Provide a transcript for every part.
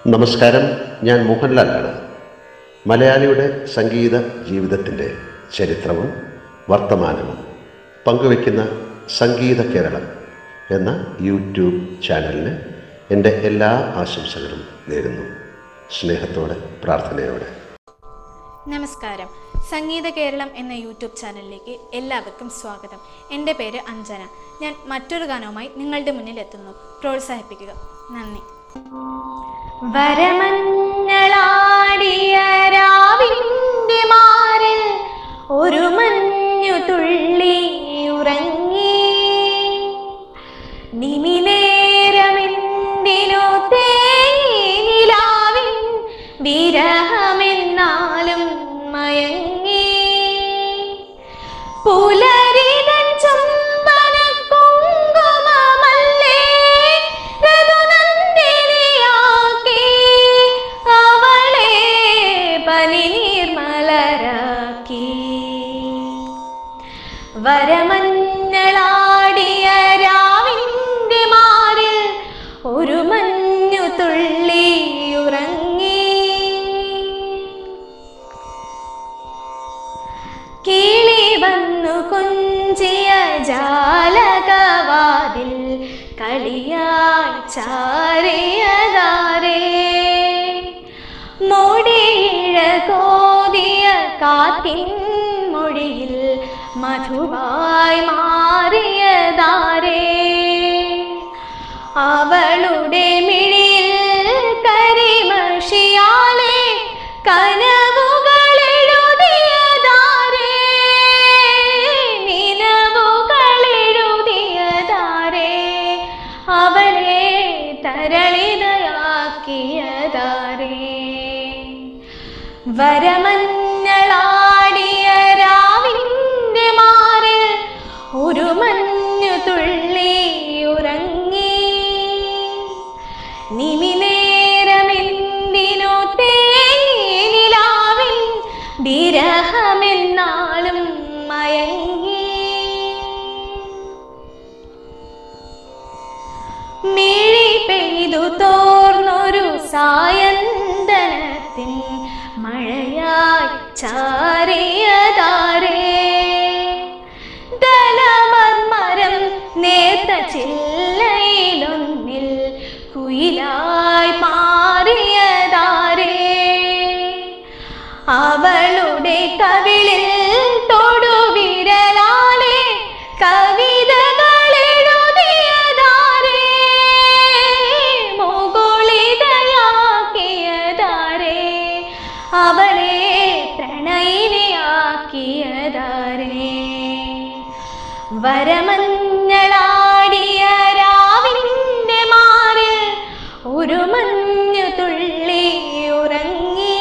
നമസ്കാരം, ഞാൻ മോഹൻലാലാണ്. മലയാളിയുടെ സംഗീത ജീവിതത്തിൻ്റെ ചരിത്രവും വർത്തമാനവും പങ്കുവയ്ക്കുന്ന സംഗീത കേരളം എന്ന യൂട്യൂബ് ചാനലിന് എൻ്റെ എല്ലാ ആശംസകളും നേരുന്നു. സ്നേഹത്തോടെ, പ്രാർത്ഥനയോടെ. നമസ്കാരം. സംഗീത കേരളം എന്ന യൂട്യൂബ് ചാനലിലേക്ക് എല്ലാവർക്കും സ്വാഗതം. എൻ്റെ പേര് അഞ്ജന. ഞാൻ മറ്റൊരു ഗാനവുമായി നിങ്ങളുടെ മുന്നിൽ എത്തുന്നു. പ്രോത്സാഹിപ്പിക്കുക. നന്ദി. വരമഞ്ഞളാടിയ രാവിന്റെ മാറിൽ ഒരു മഞ്ഞു തുള്ളി ഉറങ്ങി. നിമിനേരമെന്തിനു തേനിലാവിൻ വിരഹമെന്നാലും മയങ്ങി. പുലരിതൻ ചുംബന കുങ്കുമമല്ലേ ഋതുനന്ദിനിയാക്കി അവളെ പനിനീർമലരാക്കി. വരമഞ്ഞളാടിയ രാവിന്റെ മാറിൽ ഒരു മഞ്ഞു തുള്ളി ഉറങ്ങി. കിളി വന്നു കൊഞ്ചിയ ജാലകവാതിൽ കളിയായി ചാരിയതാരേ. മൊടിയിഴ കോതിയ കാത്തിൻ മൊഴിയിൽ മധുവായി മാറിയതാരേ. അവളുടെ മിഴിയിൽ കരിമഷിയാലെ കനവുകളെഴുതിയതാരേ. നിലവുകളെഴുതിയതാരേ. അവളെ തരളിതയാക്കിയതാരേ. വരമഞ്ഞളാടിയ രാവിന്റെ മാറിൽ ഒരു മഞ്ഞു തുള്ളി ഉറങ്ങി. നിമിനേരമെന്തിനു തേനിലാവിൻ വിരഹമെന്നാലും മയങ്ങി. മിഴി പെയ്തു തോർന്നൊരു സായന്തനത്തിൻ മഴയായി ചാരിയതാരേ. ദലമർമരം നേർത്ത ചില്ലയിലൊന്നിൽ കുയിലായി മാറിയതാരേ. അവളുടെ കവിളിൽ തൊടുവിരലാലെ കവിതകളെഴുതിയതാരേ. മുകുളിതയാക്കിയതാരേ. അവളെ പ്രണയിനിയാക്കിയതാരേ. വരമഞ്ഞളാടിയ രാവിന്റെ മാറിൽ ഒരു മഞ്ഞു തുള്ളി ഉറങ്ങി.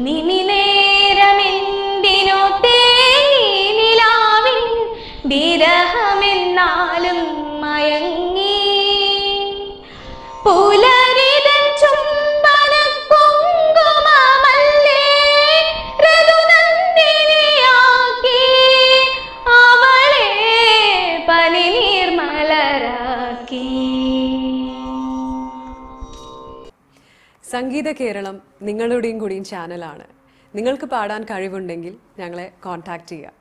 നിമിനേരമെന്തിനു തേനിലാവിൻ വിരഹമെന്നാലും മയങ്ങി. പുലരിതൻ ചുംബന കുങ്കുമമല്ലേ ഋതുനന്ദിനിയാക്കി അവളെ പനിനീർമലരാക്കി. സംഗീത കേരളം നിങ്ങളുടെയും കൂടിയും ചാനലാണ്. നിങ്ങൾക്ക് പാടാൻ കഴിവുണ്ടെങ്കിൽ ഞങ്ങളെ കോൺടാക്റ്റ് ചെയ്യുക.